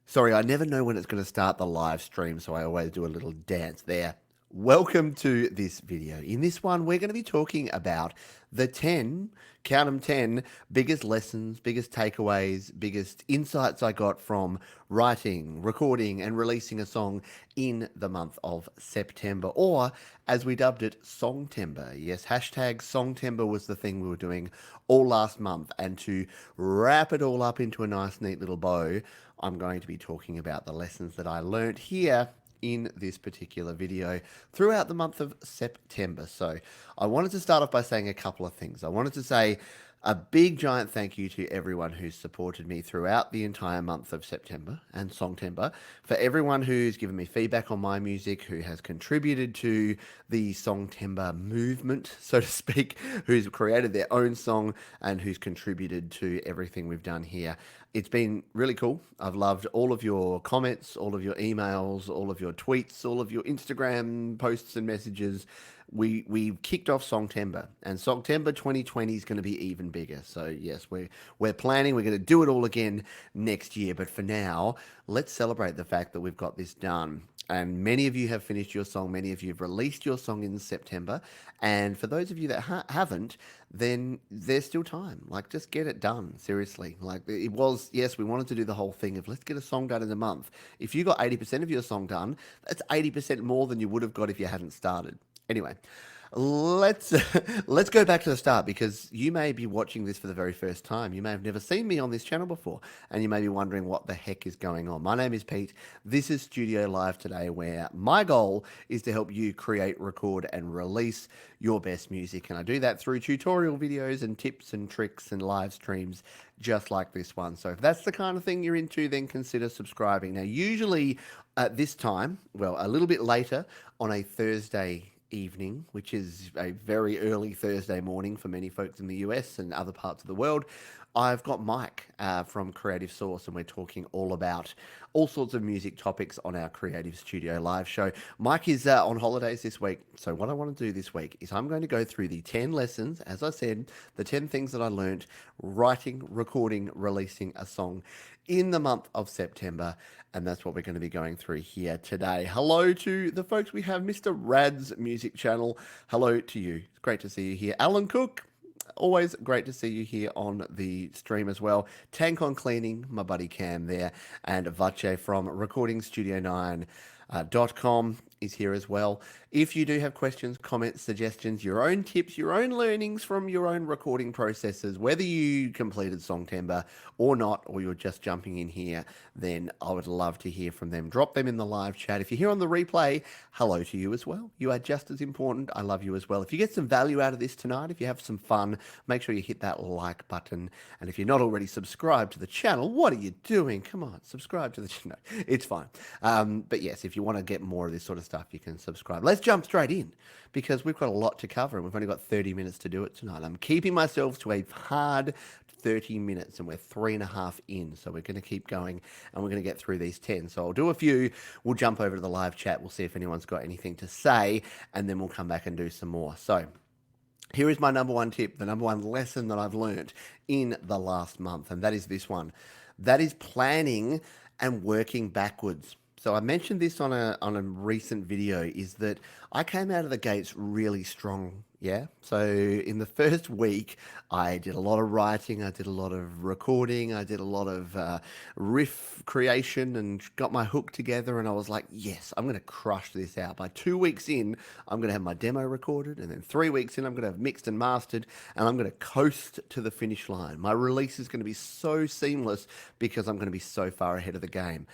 Sorry, I never know when it's going to start the live stream, so I always do a little dance there. Welcome to this video. In this one, we're going to be talking about the 10, count them 10, biggest lessons, biggest takeaways, biggest insights I got from writing, recording, and releasing a song in the month of September, or as we dubbed it, Songtember. Yes, hashtag Songtember was the thing we were doing all last month, and to wrap it all up into a nice, neat little bow, I'm going to be talking about the lessons that I learnt here in this particular video throughout the month of September. So I wanted to start off by saying a couple of things. I wanted to say a big giant thank you to everyone who's supported me throughout the entire month of September and Songtember, for everyone who's given me feedback on my music, who has contributed to the Songtember movement, so to speak, who's created their own song and who's contributed to everything we've done here. It's been really cool. I've loved all of your comments, all of your emails, all of your tweets, all of your Instagram posts and messages. We kicked off Songtember, and Songtember 2020 is going to be even bigger. So yes, we're planning. We're going to do it all again next year. But for now, let's celebrate the fact that we've got this done. And many of you have finished your song. Many of you have released your song in September. And for those of you that haven't, then there's still time. Like, just get it done. Seriously. Like, it was, yes, we wanted to do the whole thing of let's get a song done in a month. If you got 80% of your song done, that's 80% more than you would have got if you hadn't started. Anyway, let's let's go back to the start, because you may be watching this for the very first time. You may have never seen me on this channel before, and you may be wondering what the heck is going on. My name is Pete. This is Studio Live Today, where my goal is to help you create, record, and release your best music. And I do that through tutorial videos and tips and tricks and live streams just like this one. So if that's the kind of thing you're into, then consider subscribing. Now, usually at this time, well, a little bit later on a Thursday evening, which is a very early Thursday morning for many folks in the US and other parts of the world, I've got Mike from Creative Source, and we're talking all about all sorts of music topics on our Creative Studio Live show. Mike is on holidays this week, so what I want to do this week is I'm going to go through the 10 lessons, as I said, the 10 things that I learned writing, recording, releasing a song in the month of September, and that's what we're going to be going through here today. Hello to the folks. We have Mr. Rad's music channel. Hello to you. It's great to see you here. Alan Cook, always great to see you here on the stream as well. Tank on Cleaning, my buddy Cam there, and Vache from Recording Studio 9.com is here as well. If you do have questions, comments, suggestions, your own tips, your own learnings from your own recording processes, whether you completed Songtember or not, or you're just jumping in here, then I would love to hear from them. Drop them in the live chat. If you're here on the replay, hello to you as well. You are just as important. I love you as well. If you get some value out of this tonight, if you have some fun, make sure you hit that like button. And if you're not already subscribed to the channel, what are you doing? Come on, subscribe to the channel. It's fine. But yes, if you want to get more of this sort of stuff, you can subscribe. Let's jump straight in, because we've got a lot to cover and we've only got 30 minutes to do it tonight. I'm keeping myself to a hard 30 minutes, and we're 3.5 in, so we're going to keep going and we're going to get through these 10. So I'll do a few, we'll jump over to the live chat, we'll see if anyone's got anything to say, and then we'll come back and do some more. So here is my number one tip, the number one lesson that I've learned in the last month, and that is this one. That is planning and working backwards. So I mentioned this on a recent video, is that I came out of the gates really strong. Yeah. So in the first week, I did a lot of writing, I did a lot of recording, I did a lot of riff creation and got my hook together. And I was like, yes, I'm going to crush this out. By 2 weeks in, I'm going to have my demo recorded. And then 3 weeks in, I'm going to have mixed and mastered, and I'm going to coast to the finish line. My release is going to be so seamless because I'm going to be so far ahead of the game.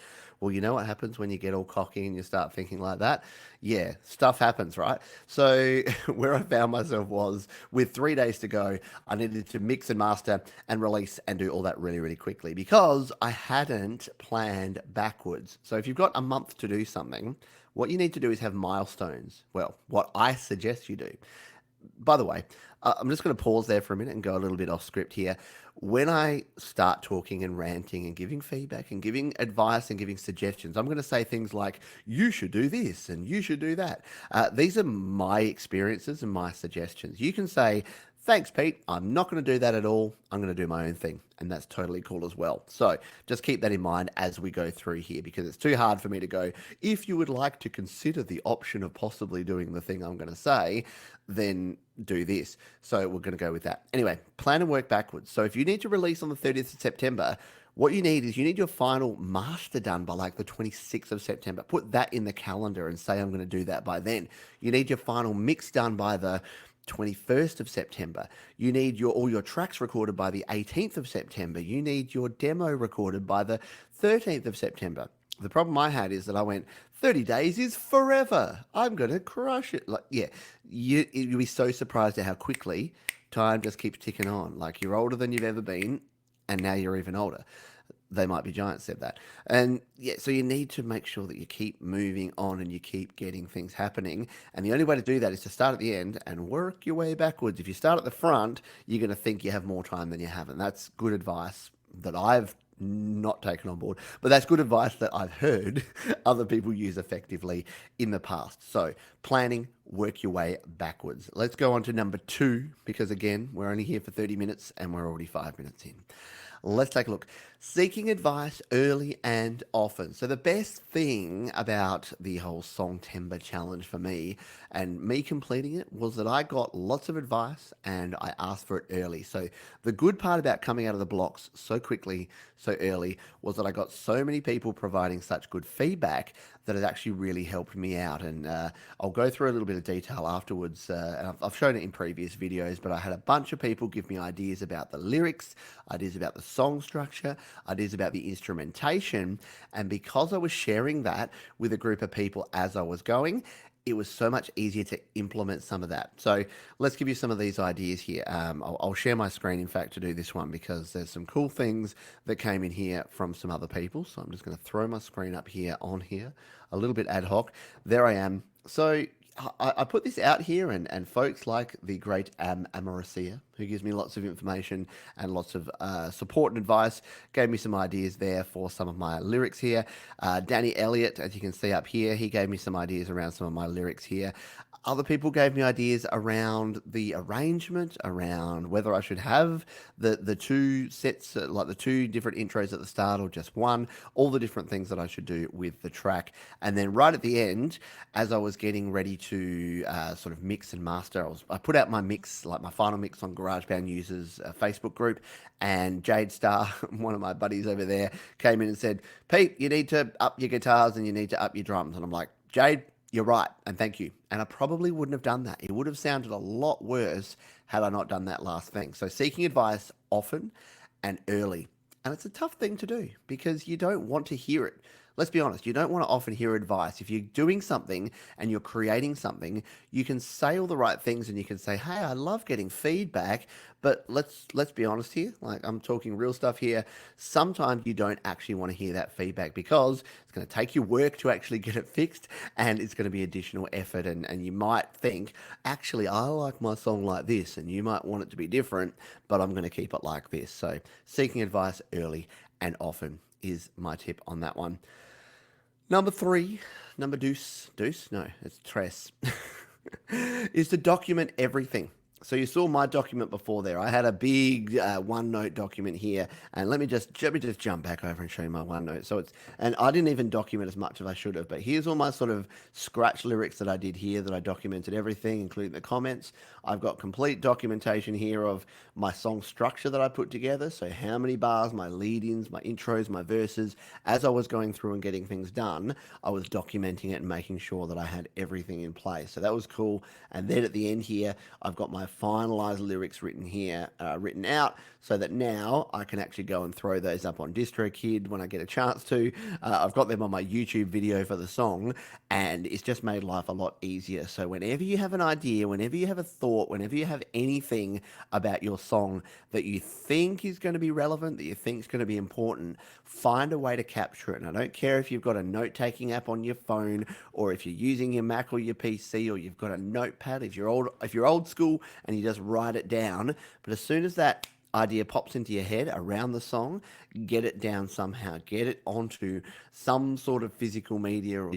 Well, you know what happens when you get all cocky and you start thinking like that? Yeah, stuff happens, right? So where I found myself was, with 3 days to go, I needed to mix and master and release and do all that really, really quickly, because I hadn't planned backwards. So if you've got a month to do something, what you need to do is have milestones. Well, what I suggest you do. By the way, I'm just going to pause there for a minute and go a little bit off script here. When I start talking and ranting and giving feedback and giving advice and giving suggestions, I'm going to say things like, you should do this and you should do that. These are my experiences and my suggestions. You can say, Thanks, Pete. I'm not going to do that at all. I'm going to do my own thing. And that's totally cool as well. So just keep that in mind as we go through here because it's too hard for me to go. If you would like to consider the option of possibly doing the thing I'm going to say, then do this. So we're going to go with that. Anyway, plan and work backwards. So if you need to release on the 30th of September, what you need is you need your final master done by like the 26th of September. Put that in the calendar and say I'm going to do that by then. You need your final mix done by the 21st of September. You need all your tracks recorded by the 18th of September. You need your demo recorded by the 13th of September. The problem I had is that I went, 30 days is forever. I'm going to crush it. Like, yeah, you'll be so surprised at how quickly time just keeps ticking on. Like you're older than you've ever been, and now you're even older. They Might Be Giants said that. And yeah, so you need to make sure that you keep moving on and you keep getting things happening. And the only way to do that is to start at the end and work your way backwards. If you start at the front, you're going to think you have more time than you have. And that's good advice that I've not taken on board, but that's good advice that I've heard other people use effectively in the past. So planning, work your way backwards. Let's go on to number 2, because again, we're only here for 30 minutes and we're already 5 minutes in. Let's take a look. Seeking advice early and often. So the best thing about the whole Songtember challenge for me and me completing it was that I got lots of advice and I asked for it early. So the good part about coming out of the blocks so quickly, so early, was that I got so many people providing such good feedback that it actually really helped me out. And I'll go through a little bit of detail afterwards. And I've shown it in previous videos, but I had a bunch of people give me ideas about the lyrics, ideas about the song structure, ideas about the instrumentation. And because I was sharing that with a group of people as I was going, it was so much easier to implement some of that. So let's give you some of these ideas here. I'll share my screen, in fact, to do this one because there's some cool things that came in here from some other people. So I'm just going to throw my screen up here on here, a little bit ad hoc. There I am. So I put this out here, and folks like the great Amorosia, who gives me lots of information and lots of support and advice, gave me some ideas there for some of my lyrics here. Danny Elliott, as you can see up here, he gave me some ideas around some of my lyrics here. Other people gave me ideas around the arrangement, around whether I should have the two sets, like the two different intros at the start or just one, all the different things that I should do with the track. And then right at the end, as I was getting ready to sort of mix and master, I put out my mix, like my final mix on GarageBand Users Facebook group, and Jade Star, one of my buddies over there, came in and said, Pete, you need to up your guitars and you need to up your drums. And I'm like, Jade, you're right, and thank you. And I probably wouldn't have done that. It would have sounded a lot worse had I not done that last thing. So seeking advice often and early. And it's a tough thing to do because you don't want to hear it. Let's be honest, you don't want to often hear advice. If you're doing something and you're creating something, you can say all the right things and you can say, hey, I love getting feedback, but let's be honest here. Like, I'm talking real stuff here. Sometimes you don't actually want to hear that feedback because it's going to take you work to actually get it fixed and it's going to be additional effort. And you might think, actually, I like my song like this, and you might want it to be different, but I'm going to keep it like this. So seeking advice early and often is my tip on that one. Number 3, number deuce, no, it's tres, is to document everything. So you saw my document before there. I had a big OneNote document here, and let me just jump back over and show you my OneNote. So and I didn't even document as much as I should have, but here's all my sort of scratch lyrics that I did here, that I documented everything, including the comments. I've got complete documentation here of my song structure that I put together. So how many bars, my lead-ins, my intros, my verses. As I was going through and getting things done, I was documenting it and making sure that I had everything in place. So that was cool. And then at the end here, I've got my finalized lyrics written here, written out, so that now I can actually go and throw those up on DistroKid when I get a chance to. I've got them on my YouTube video for the song, and it's just made life a lot easier. So whenever you have an idea, whenever you have a thought, whenever you have anything about your song that you think is going to be relevant, that you think is going to be important, find a way to capture it. And I don't care if you've got a note-taking app on your phone, or if you're using your Mac or your PC, or you've got a notepad. If you're old school and you just write it down, but as soon as that idea pops into your head around the song, get it down somehow, get it onto some sort of physical media or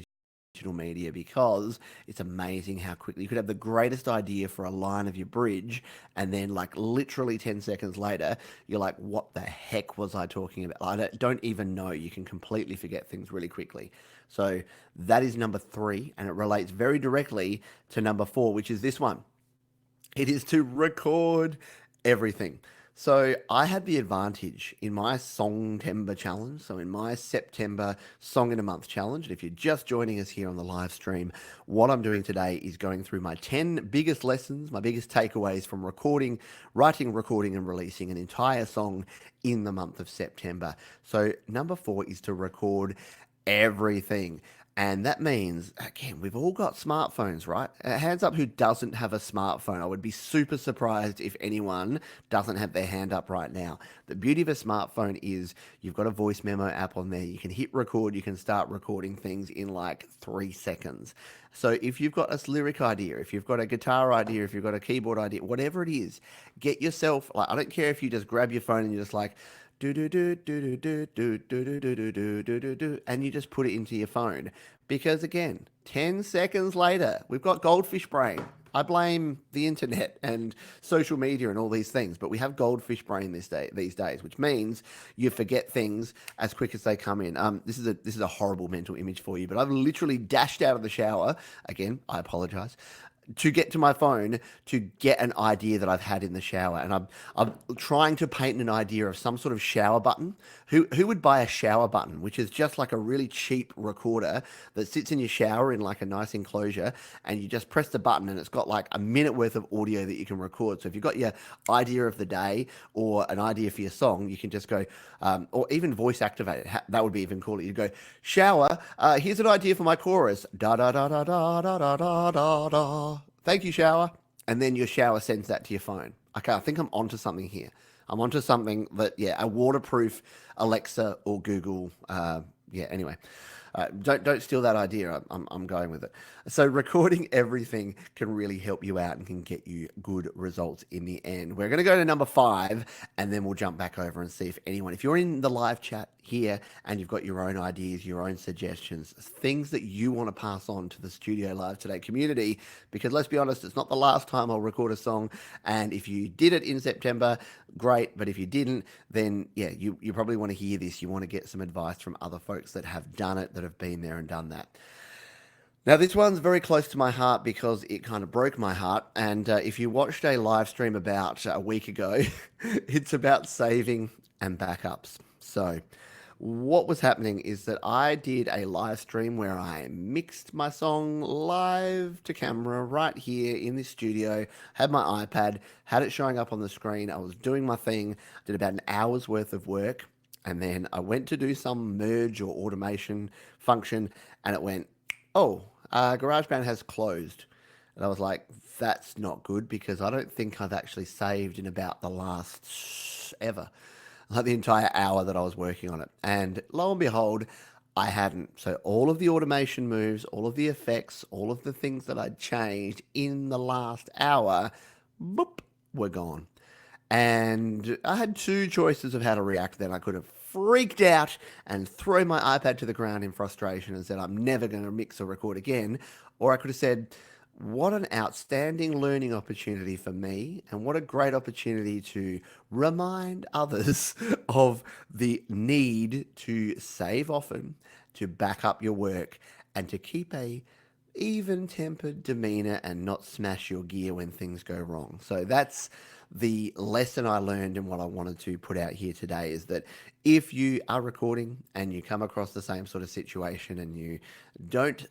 digital media because it's amazing how quickly you could have the greatest idea for a line of your bridge, and then like literally 10 seconds later you're like, what the heck was I talking about? I don't even know. You can completely forget things really quickly. So that is number three, and it relates very directly to number four, which is this one. It is to record everything. So I had the advantage in my Songtember challenge. So in my September Song in a Month challenge. And if you're just joining us here on the live stream, what I'm doing today is going through my 10 biggest lessons, my biggest takeaways from recording, writing, recording, and releasing an entire song in the month of September. So number four is to record everything. And that means, again, we've all got smartphones, right? Hands up who doesn't have a smartphone. I would be super surprised if anyone doesn't have their hand up right now. The beauty of a smartphone is you've got a voice memo app on there. You can hit record, you can start recording things in like 3 seconds. So if you've got a lyric idea, if you've got a guitar idea, if you've got a keyboard idea, whatever it is, get yourself, like, I don't care if you just grab your phone and you're just like, do do do do do do do do do do do do do do, and you just put it into your phone. Because again, 10 seconds later, we've got goldfish brain. I blame the internet and social media and all these things, but we have goldfish brain these days, which means you forget things as quick as they come in. This is a horrible mental image for you, but I've literally dashed out of the shower. Again, I apologize, to get to my phone to get an idea that I've had in the shower. And I'm trying to paint an idea of some sort of shower button. Who would buy a shower button, which is just like a really cheap recorder that sits in your shower in like a nice enclosure, and you just press the button and it's got like a minute worth of audio that you can record. So if you've got your idea of the day or an idea for your song, you can just go, or even voice activate it. That would be even cooler. You go, shower, here's an idea for my chorus. Da da da da da da da da da da. Thank you, shower. And then your shower sends that to your phone. Okay, I think I'm onto something here. I'm onto something that, yeah, a waterproof Alexa or Google. Yeah, anyway. Don't steal that idea. I'm going with it. So recording everything can really help you out and can get you good results in the end. We're going to go to number five, and then we'll jump back over and see if you're in the live chat here and you've got your own ideas, your own suggestions, things that you want to pass on to the Studio Live Today community, because let's be honest, it's not the last time I'll record a song. And if you did it in September, great. But if you didn't, then yeah, you probably want to hear this. You want to get some advice from other folks that have done it, that have been there and done that. Now, this one's very close to my heart because it kind of broke my heart. And if you watched a live stream about a week ago, it's about saving and backups. So, what was happening is that I did a live stream where I mixed my song live to camera right here in this studio, had my iPad, had it showing up on the screen. I was doing my thing, did about an hour's worth of work, and then I went to do some merge or automation function, and it went, oh, GarageBand has closed. And I was like, that's not good because I don't think I've actually saved in about the last ever, like the entire hour that I was working on it. And lo and behold, I hadn't. So all of the automation moves, all of the effects, all of the things that I'd changed in the last hour, boop, were gone. And I had two choices of how to react then. I could have freaked out and thrown my iPad to the ground in frustration and said, I'm never going to mix or record again. Or I could have said, what an outstanding learning opportunity for me, and what a great opportunity to remind others of the need to save often, to back up your work, and to keep a even-tempered demeanor and not smash your gear when things go wrong. So that's the lesson I learned, and what I wanted to put out here today is that if you are recording and you come across the same sort of situation and you don't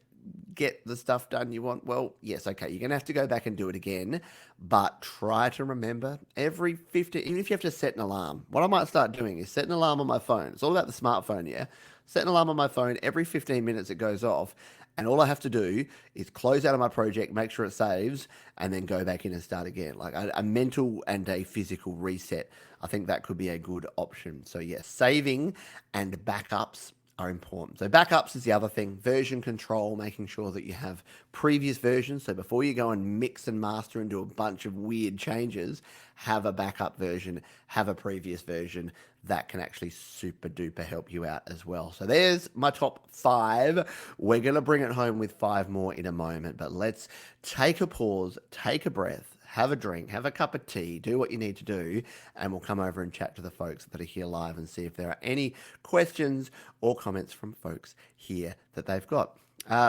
get the stuff done you want, well, yes, okay, you're going to have to go back and do it again, but try to remember every 50, even if you have to set an alarm. What I might start doing is set an alarm on my phone. It's all about the smartphone, yeah? Set an alarm on my phone every 15 minutes it goes off, and all I have to do is close out of my project, make sure it saves, and then go back in and start again. Like a mental and a physical reset. I think that could be a good option. So yes, saving and backups are important. So backups is the other thing. Version control, making sure that you have previous versions. So before you go and mix and master and do a bunch of weird changes, have a backup version, have a previous version. That can actually super duper help you out as well. So there's my top 5. We're going to bring it home with 5 more in a moment, but let's take a pause, take a breath, have a drink, have a cup of tea, do what you need to do, and we'll come over and chat to the folks that are here live and see if there are any questions or comments from folks here that they've got.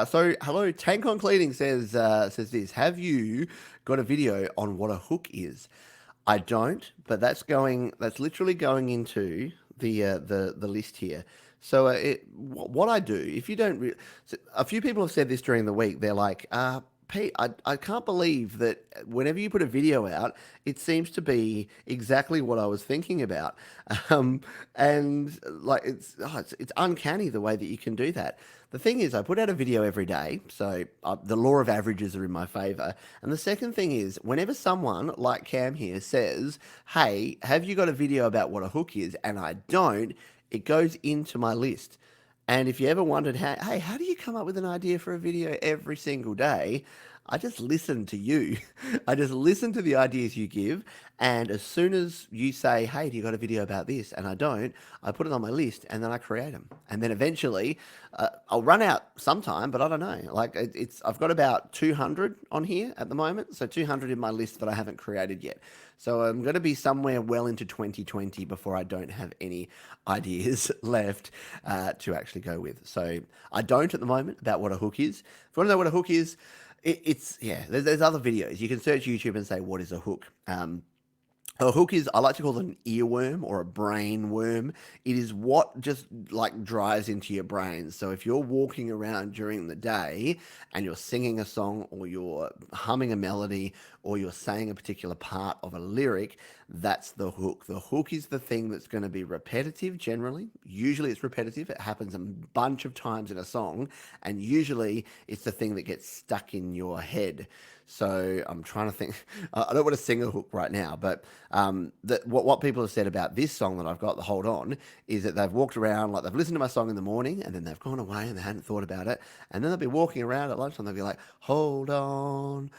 So hello, Tank on Cleaning says this. Have you got a video on what a hook is? I don't, but that's literally going into the list here. So what I do, if you don't, so a few people have said this during the week. They're like, Pete, I can't believe that whenever you put a video out, it seems to be exactly what I was thinking about, and like it's uncanny the way that you can do that. The thing is, I put out a video every day, so the law of averages are in my favor. And the second thing is, whenever someone like Cam here says, "Hey, have you got a video about what a hook is?" and I don't, it goes into my list. And if you ever wondered how do you come up with an idea for a video every single day? I just listen to you. I just listen to the ideas you give. And as soon as you say, hey, do you got a video about this? And I don't, I put it on my list and then I create them. And then eventually I'll run out sometime, but I don't know. Like I've got about 200 on here at the moment. So 200 in my list that I haven't created yet. So I'm going to be somewhere well into 2020 before I don't have any ideas left to actually go with. So I don't at the moment about what a hook is. If you want to know what a hook is, there's other videos. You can search YouTube and say, what is a hook? A hook is, I like to call it an earworm or a brain worm. It is what just like drives into your brain. So if you're walking around during the day and you're singing a song or you're humming a melody or you're saying a particular part of a lyric, that's the hook. The hook is the thing that's going to be repetitive generally. Usually it's repetitive. It happens a bunch of times in a song, and usually it's the thing that gets stuck in your head. So I'm trying to think. I don't want to sing a hook right now, but what people have said about this song that I've got, the Hold On, is that they've walked around, like they've listened to my song in the morning, and then they've gone away and they hadn't thought about it. And then they'll be walking around at lunchtime, they'll be like, hold on,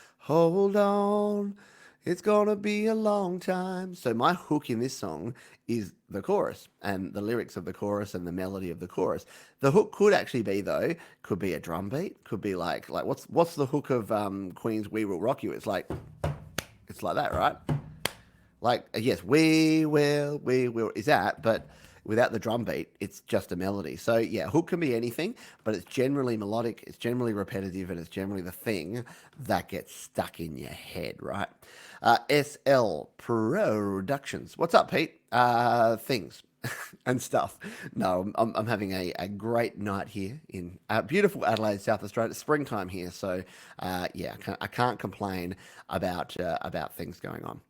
it's gonna be a long time. So my hook in this song is the chorus and the lyrics of the chorus and the melody of the chorus. The hook could actually be though, could be a drum beat, could be like what's the hook of Queen's "We Will Rock You"? It's like that, right? Like yes, we will is that, but without the drum beat, it's just a melody. So yeah, hook can be anything, but it's generally melodic, it's generally repetitive, and it's generally the thing that gets stuck in your head, right? SL Productions. What's up, Pete? Things and stuff. No, I'm having a great night here in beautiful Adelaide, South Australia. It's springtime here, so I can't complain about things going on.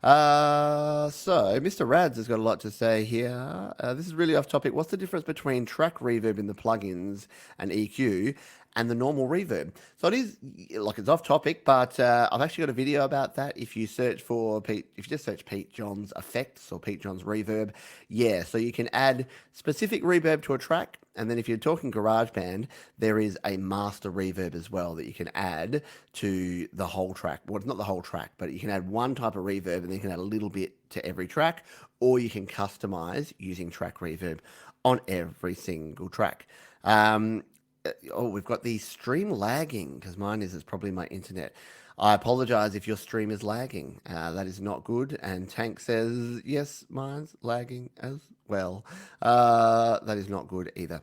So Mr. Rads has got a lot to say here. This is really off topic. What's the difference between track reverb in the plugins and EQ and the normal reverb? So it is like it's off topic, but I've actually got a video about that. If you search for if you just search Pete Johns effects or Pete Johns reverb, yeah. So you can add specific reverb to a track. And then if you're talking GarageBand, there is a master reverb as well that you can add to the whole track. Well, it's not the whole track, but you can add one type of reverb and then you can add a little bit to every track, or you can customize using track reverb on every single track. We've got the stream lagging because mine is, it's probably my internet. I apologize if your stream is lagging. That is not good. And Tank says, yes, mine's lagging as well. That is not good either.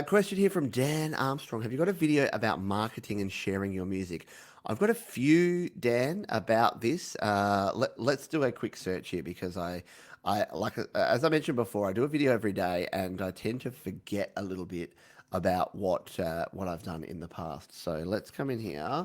Question here from Dan Armstrong. Have you got a video about marketing and sharing your music? I've got a few, Dan, about this. Let's do a quick search here because I like as I mentioned before, I do a video every day and I tend to forget a little bit about what I've done in the past. So let's come in here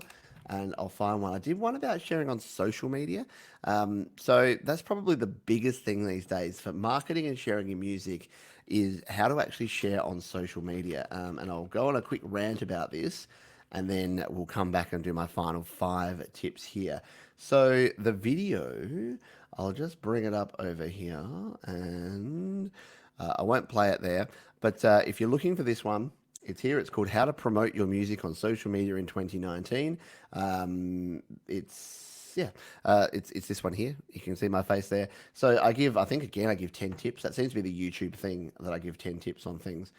and I'll find one. I did one about sharing on social media. So that's probably the biggest thing these days for marketing and sharing your music is how to actually share on social media. And I'll go on a quick rant about this and then we'll come back and do my final 5 tips here. So the video, I'll just bring it up over here and I won't play it there. But if you're looking for this one, it's here. It's called How to Promote Your Music on Social Media in 2019. It's this one here. You can see my face there. So I think again, I give 10 tips. That seems to be the YouTube thing that I give 10 tips on things.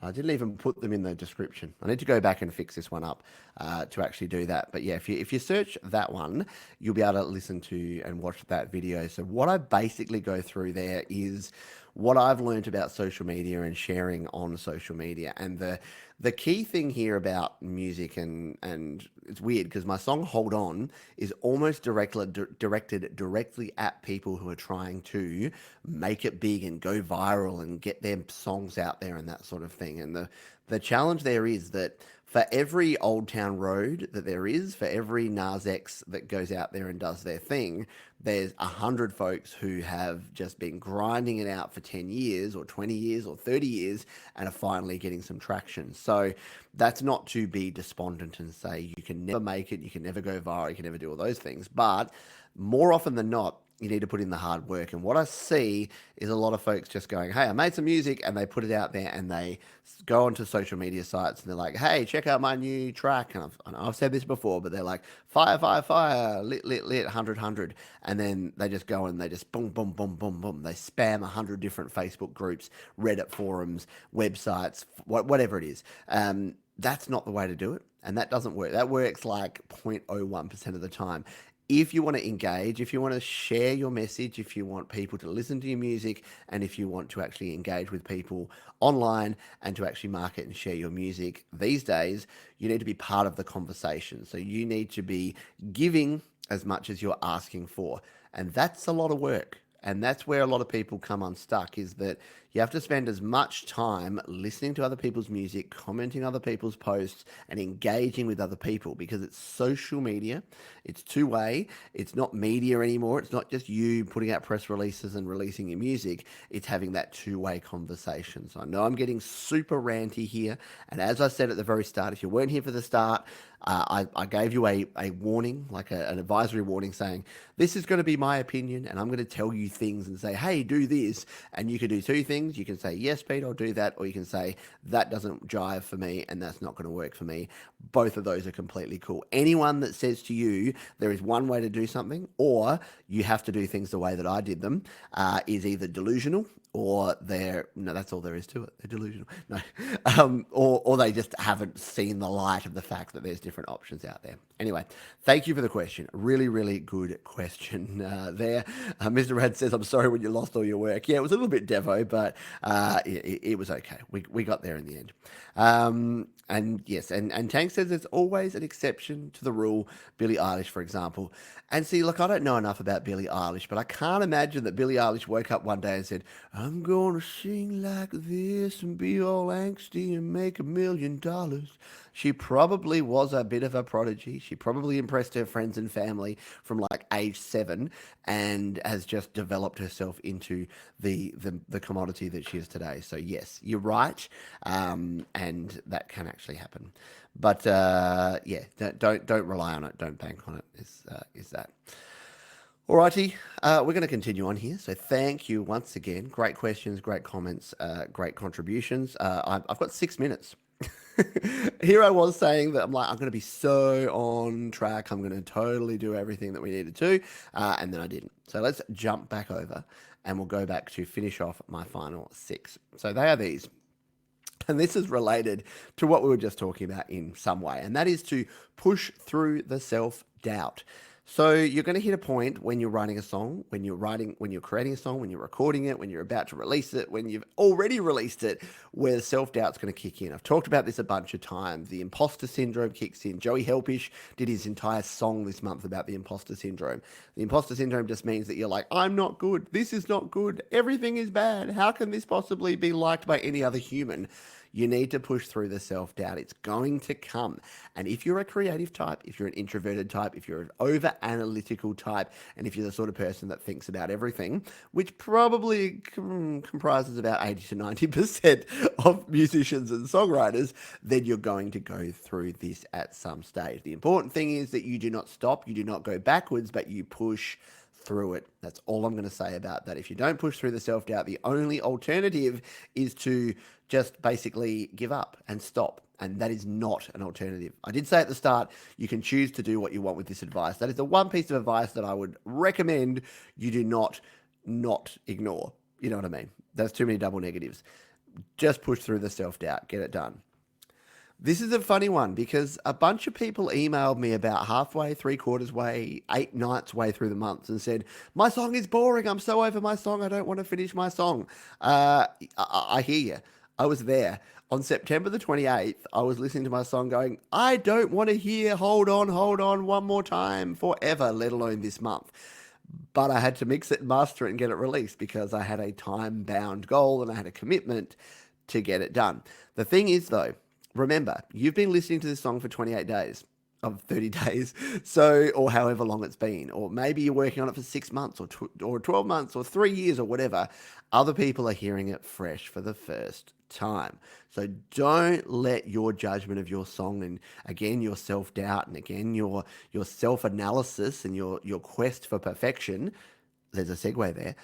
I didn't even put them in the description. I need to go back and fix this one up to actually do that. But yeah, if you search that one, you'll be able to listen to and watch that video. So what I basically go through there is what I've learned about social media and sharing on social media. And the key thing here about music, and it's weird because my song Hold On is almost directed directly at people who are trying to make it big and go viral and get their songs out there and that sort of thing. And the challenge there is that for every Old Town Road that there is, for every Nas X that goes out there and does their thing, there's 100 folks who have just been grinding it out for 10 years or 20 years or 30 years and are finally getting some traction. So that's not to be despondent and say you can never make it, you can never go viral, you can never do all those things. But more often than not, you need to put in the hard work. And what I see is a lot of folks just going, hey, I made some music, and they put it out there and they go onto social media sites and they're like, hey, check out my new track. And I've said this before, but they're like, fire, fire, fire, lit, lit, lit, 100, 100. And then they just go and they just boom, boom, boom, boom, boom. They spam 100 different Facebook groups, Reddit forums, websites, whatever it is. That's not the way to do it. And that doesn't work. That works like 0.01% of the time. If you want to engage, if you want to share your message, if you want people to listen to your music, and if you want to actually engage with people online and to actually market and share your music these days, you need to be part of the conversation. So you need to be giving as much as you're asking for. And that's a lot of work. And that's where a lot of people come unstuck, is that you have to spend as much time listening to other people's music, commenting other people's posts, and engaging with other people, because it's social media. It's two-way. It's not media anymore. It's not just you putting out press releases and releasing your music. It's having that two-way conversation. So I know I'm getting super ranty here. And as I said at the very start, if you weren't here for the start, I gave you a warning, like an advisory warning, saying this is going to be my opinion, and I'm going to tell you things and say, hey, do this. And you can do two things. You can say, yes, Pete, I'll do that. Or you can say, that doesn't jive for me and that's not going to work for me. Both of those are completely cool. Anyone that says to you there is one way to do something, or you have to do things the way that I did them, is either delusional, or that's all there is to it. They're delusional. No, or they just haven't seen the light of the fact that there's different options out there. Anyway, thank you for the question. Really, really good question there. Mr. Rad says, I'm sorry when you lost all your work. Yeah, it was a little bit devo, but it was okay. We got there in the end. And yes, and Tank says there's always an exception to the rule. Billie Eilish, for example. And see, look, I don't know enough about Billie Eilish, but I can't imagine that Billie Eilish woke up one day and said, I'm gonna sing like this and be all angsty and make $1 million. She probably was a bit of a prodigy. She probably impressed her friends and family from like age 7, and has just developed herself into the commodity that she is today. So yes, you're right, and that can actually happen. But yeah, don't rely on it. Don't bank on it. Is that? Alrighty, we're going to continue on here. So thank you once again. Great questions, great comments, great contributions. I've got 6 minutes. Here I was saying that I'm going to be so on track. I'm going to totally do everything that we needed to, and then I didn't. So let's jump back over, and we'll go back to finish off my final 6. So they are these. And this is related to what we were just talking about in some way, and that is to push through the self-doubt. So you're going to hit a point when you're writing a song, when you're creating a song, when you're recording it, when you're about to release it, when you've already released it, where the self-doubt's going to kick in. I've talked about this a bunch of times. The imposter syndrome kicks in. Joey Helpish did his entire song this month about the imposter syndrome. The imposter syndrome just means that you're like, I'm not good. This is not good. Everything is bad. How can this possibly be liked by any other human? You need to push through the self-doubt. It's going to come. And if you're a creative type, if you're an introverted type, if you're an over-analytical type, and if you're the sort of person that thinks about everything, which probably comprises about 80 to 90% of musicians and songwriters, then you're going to go through this at some stage. The important thing is that you do not stop, you do not go backwards, but you push through it. That's all I'm going to say about that. If you don't push through the self-doubt, the only alternative is to just basically give up and stop. And that is not an alternative. I did say at the start, you can choose to do what you want with this advice. That is the one piece of advice that I would recommend you do not ignore. You know what I mean? There's too many double negatives. Just push through the self-doubt. Get it done. This is a funny one because a bunch of people emailed me about halfway, three quarters way, 8 nights way through the month and said, my song is boring. I'm so over my song. I don't want to finish my song. I hear you. I was there. On September the 28th, I was listening to my song going, I don't want to hear hold on one more time forever, let alone this month. But I had to mix it, master it, and get it released because I had a time-bound goal and I had a commitment to get it done. The thing is, though, remember, you've been listening to this song for 28 days of 30 days, so, or however long it's been, or maybe you're working on it for 6 months or 12 months or 3 years or whatever. Other people are hearing it fresh for the first time. So don't let your judgment of your song and again your self-doubt and again your self-analysis and your quest for perfection, there's a segue there,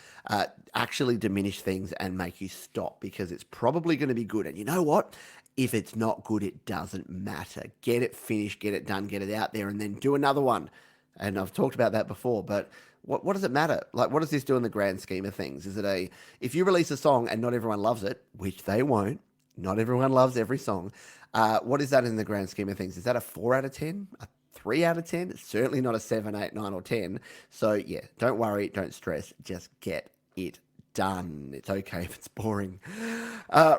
actually diminish things and make you stop because it's probably going to be good. And you know what? If it's not good, it doesn't matter. Get it finished, get it done, get it out there, and then do another one. And I've talked about that before, but what does it matter? Like, what does this do in the grand scheme of things? Is it if you release a song and not everyone loves it, which they won't, not everyone loves every song, what is that in the grand scheme of things? Is that a 4 out of 10? A 3 out of 10? It's certainly not a 7, 8, 9, or 10. So yeah, don't worry, don't stress, just get it done. It's okay if it's boring.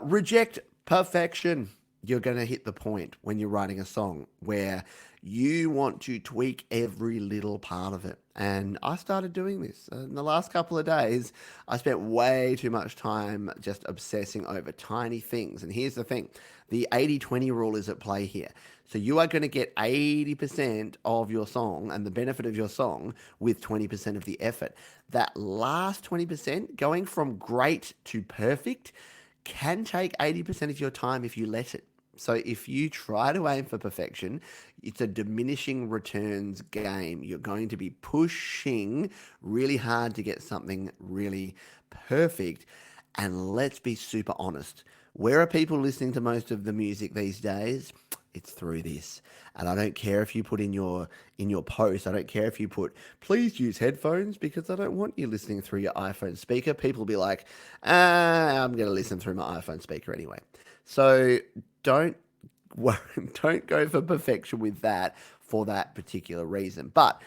Reject perfection. You're going to hit the point when you're writing a song where you want to tweak every little part of it. And I started doing this. In the last couple of days, I spent way too much time just obsessing over tiny things. And here's the thing. The 80-20 rule is at play here. So you are going to get 80% of your song and the benefit of your song with 20% of the effort. That last 20%, going from great to perfect, can take 80% of your time if you let it. So if you try to aim for perfection, it's a diminishing returns game. You're going to be pushing really hard to get something really perfect. And let's be super honest. Where are people listening to most of the music these days? It's through this. And I don't care if you put in your post, I don't care if you put, please use headphones because I don't want you listening through your iPhone speaker. People will be like, I'm going to listen through my iPhone speaker anyway. So don't worry, don't go for perfection with that for that particular reason. But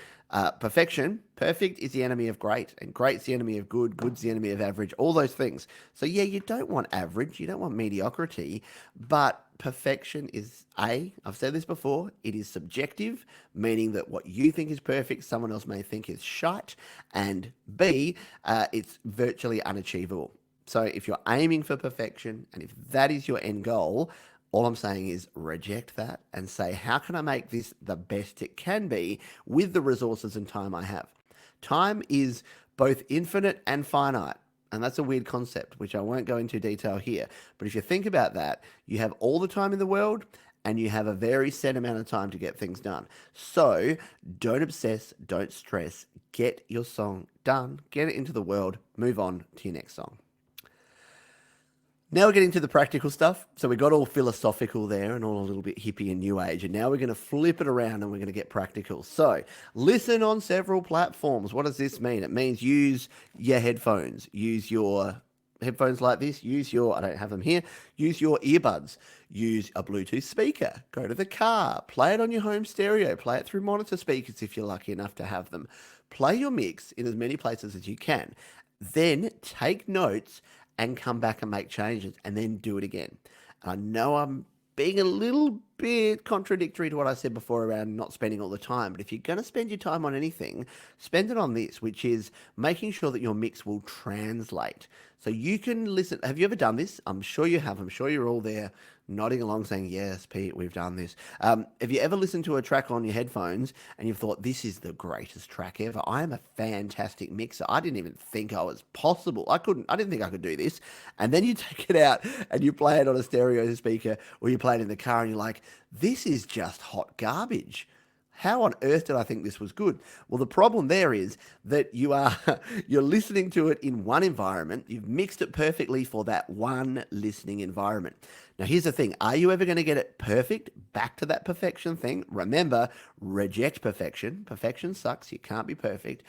perfect is the enemy of great, and great's the enemy of good, good's the enemy of average, all those things. So yeah, you don't want average, you don't want mediocrity, but perfection is I've said this before, it is subjective, meaning that what you think is perfect, someone else may think is shite, and B, it's virtually unachievable. So if you're aiming for perfection, and if that is your end goal, all I'm saying is reject that and say, how can I make this the best it can be with the resources and time I have? Time is both infinite and finite. And that's a weird concept, which I won't go into detail here. But if you think about that, you have all the time in the world and you have a very set amount of time to get things done. So don't obsess, don't stress, get your song done, get it into the world, move on to your next song. Now we're getting to the practical stuff. So we got all philosophical there and all a little bit hippie and new age. And now we're going to flip it around and we're going to get practical. So listen on several platforms. What does this mean? It means use your headphones. Use your headphones like this. I don't have them here. Use your earbuds. Use a Bluetooth speaker. Go to the car. Play it on your home stereo. Play it through monitor speakers if you're lucky enough to have them. Play your mix in as many places as you can. Then take notes and come back and make changes and then do it again. And I know I'm being a little bit contradictory to what I said before around not spending all the time, but if you're going to spend your time on anything, spend it on this, which is making sure that your mix will translate. So you can listen. Have you ever done this? I'm sure you have. I'm sure you're all there nodding along saying, yes, Pete, we've done this. Have you ever listened to a track on your headphones and you've thought, this is the greatest track ever? I am a fantastic mixer. I didn't even think I was possible. I didn't think I could do this. And then you take it out and you play it on a stereo speaker or you play it in the car and you're like, this is just hot garbage. how on earth did I think this was good? Well, the problem there is that you're listening to it in one environment. You've mixed it perfectly for that one listening environment. Now, here's the thing. Are you ever going to get it perfect? Back to that perfection thing. Remember, reject perfection. Perfection sucks. You can't be perfect.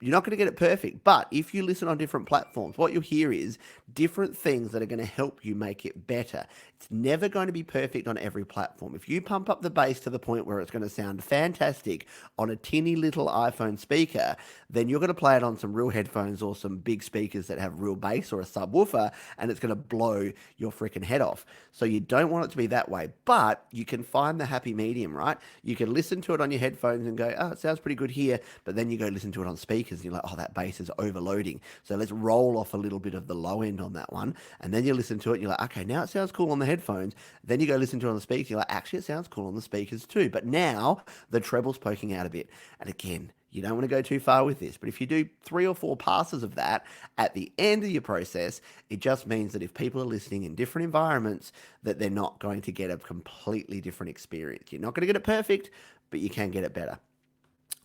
You're not going to get it perfect, but if you listen on different platforms, what you'll hear is different things that are going to help you make it better. It's never going to be perfect on every platform. If you pump up the bass to the point where it's going to sound fantastic on a tinny little iPhone speaker, then you're going to play it on some real headphones or some big speakers that have real bass or a subwoofer, and it's going to blow your freaking head off. So you don't want it to be that way, but you can find the happy medium, right? You can listen to it on your headphones and go, oh, it sounds pretty good here, but then you go listen to it on speakers and you're like, oh, that bass is overloading. So let's roll off a little bit of the low end on that one. And then you listen to it and you're like, okay, now it sounds cool on the headphones. Then you go listen to it on the speakers. You're like, actually, it sounds cool on the speakers too. But now the treble's poking out a bit. And again, you don't want to go too far with this, but if you do 3 or 4 passes of that at the end of your process, it just means that if people are listening in different environments, that they're not going to get a completely different experience. You're not going to get it perfect, but you can get it better.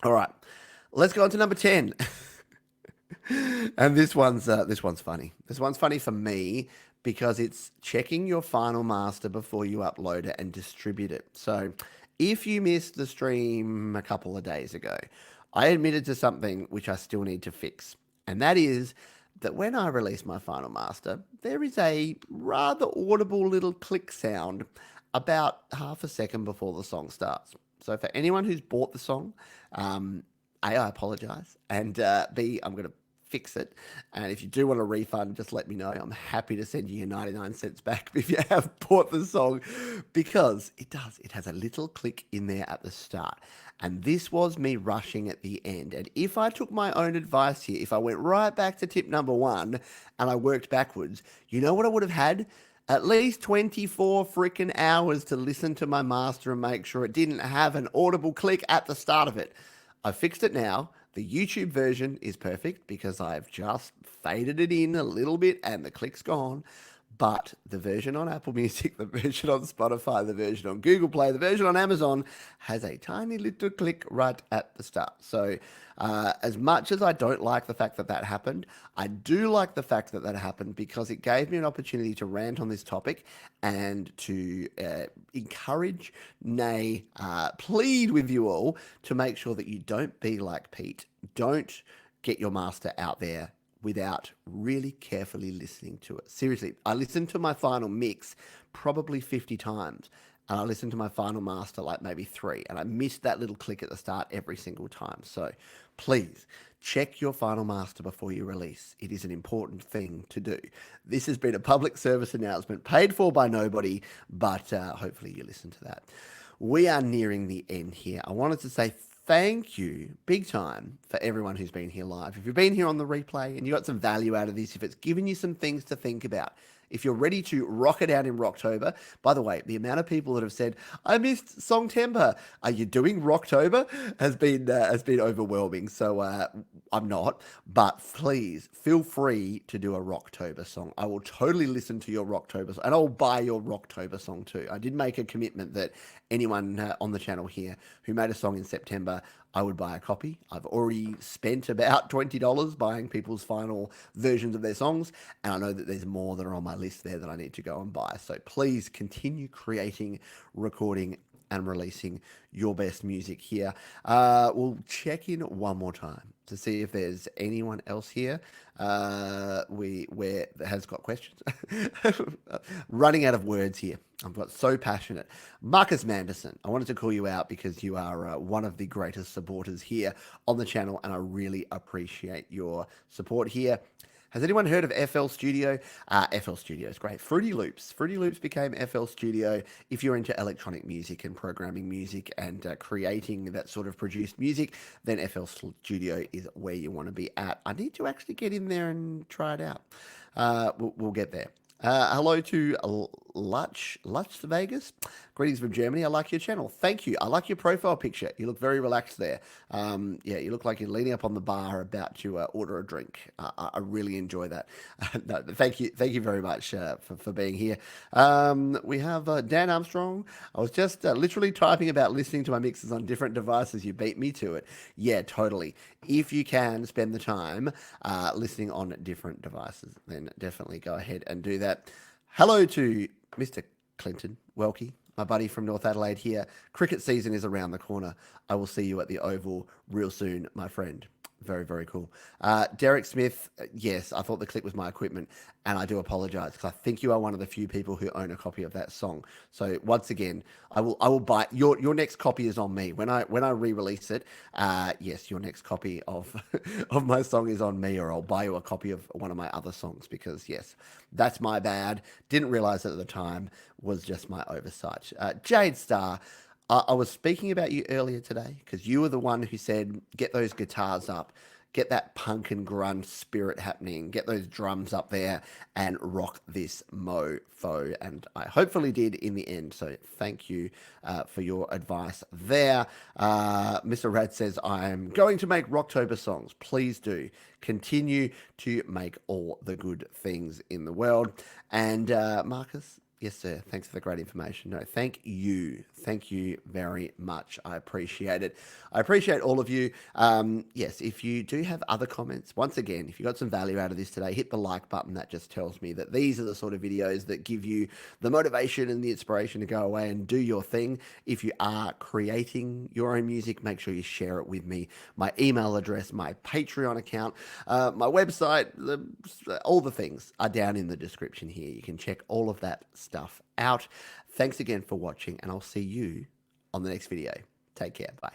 All right, let's go on to number 10. And this one's funny. This one's funny for me because it's checking your final master before you upload it and distribute it. So, if you missed the stream a couple of days ago, I admitted to something which I still need to fix, and that is that when I release my final master, there is a rather audible little click sound about half a second before the song starts. So, for anyone who's bought the song, A, I apologize, and B, I'm going to fix it. And if you do want a refund, just let me know. I'm happy to send you your 99 cents back if you have bought the song, because it does. It has a little click in there at the start. And this was me rushing at the end. And if I took my own advice here, if I went right back to tip number 1 and I worked backwards, you know what I would have had? At least 24 freaking hours to listen to my master and make sure it didn't have an audible click at the start of it. I fixed it now. The YouTube version is perfect because I've just faded it in a little bit and the click's gone. But the version on Apple Music, the version on Spotify, the version on Google Play, the version on Amazon has a tiny little click right at the start. So as much as I don't like the fact that that happened, I do like the fact that that happened because it gave me an opportunity to rant on this topic and to encourage, nay, plead with you all to make sure that you don't be like Pete. Don't get your master out there without really carefully listening to it. Seriously, I listened to my final mix probably 50 times, and I listened to my final master like maybe 3, and I missed that little click at the start every single time. So please check your final master before you release. It is an important thing to do. This has been a public service announcement paid for by nobody, but hopefully you listen to that. We are nearing the end here. I wanted to say thank you big time for everyone who's been here live. If you've been here on the replay and you got some value out of this, if it's given you some things to think about, if you're ready to rock it out in Rocktober, by the way, the amount of people that have said, I missed Songtember, are you doing Rocktober? Has been overwhelming. So I'm not, but please feel free to do a Rocktober song. I will totally listen to your Rocktober song, and I'll buy your Rocktober song too. I did make a commitment that anyone on the channel here who made a song in September, I would buy a copy. I've already spent about $20 buying people's final versions of their songs, and I know that there's more that are on my list there that I need to go and buy. So please continue creating, recording, and releasing your best music here. We'll check in one more time to see if there's anyone else here that has got questions. Running out of words here. I've got so passionate. Marcus Manderson, I wanted to call you out because you are one of the greatest supporters here on the channel, and I really appreciate your support here. Has anyone heard of FL Studio? FL Studio is great. Fruity Loops. Fruity Loops became FL Studio. If you're into electronic music and programming music and creating that sort of produced music, then FL Studio is where you want to be at. I need to actually get in there and try it out. We'll get there. Hello to Lutz Vegas. Greetings from Germany. I like your channel. Thank you. I like your profile picture. You look very relaxed there. Yeah, you look like you're leaning up on the bar about to order a drink. I really enjoy that. No, thank you very much for being here. We have Dan Armstrong. I was just literally typing about listening to my mixes on different devices. You beat me to it. Yeah, totally. If you can spend the time listening on different devices, then definitely go ahead and do that. Hello to Mr. Clinton Welke, my buddy from North Adelaide here. Cricket season is around the corner. I will see you at the Oval real soon, my friend. Very, very cool. Derek Smith, yes, I thought the click was my equipment, and I do apologize because I think you are one of the few people who own a copy of that song. So once again, I will buy your next copy is on me when I re-release it. Yes, your next copy of of my song is on me, or I'll buy you a copy of one of my other songs because yes, that's my bad. Didn't realize it at the time. Was just my oversight. Jade Star. I was speaking about you earlier today because you were the one who said, get those guitars up, get that punk and grunge spirit happening, get those drums up there and rock this mofo. And I hopefully did in the end. So thank you for your advice there. Mr. Rad says, I'm going to make Rocktober songs. Please do. Continue to make all the good things in the world. And Marcus, yes, sir. Thanks for the great information. No, thank you. Thank you very much. I appreciate it. I appreciate all of you. Yes, if you do have other comments, once again, if you got some value out of this today, hit the like button. That just tells me that these are the sort of videos that give you the motivation and the inspiration to go away and do your thing. If you are creating your own music, make sure you share it with me. My email address, my Patreon account, my website, all the things are down in the description here. You can check all of that stuff out. Thanks again for watching, and I'll see you on the next video. Take care. Bye.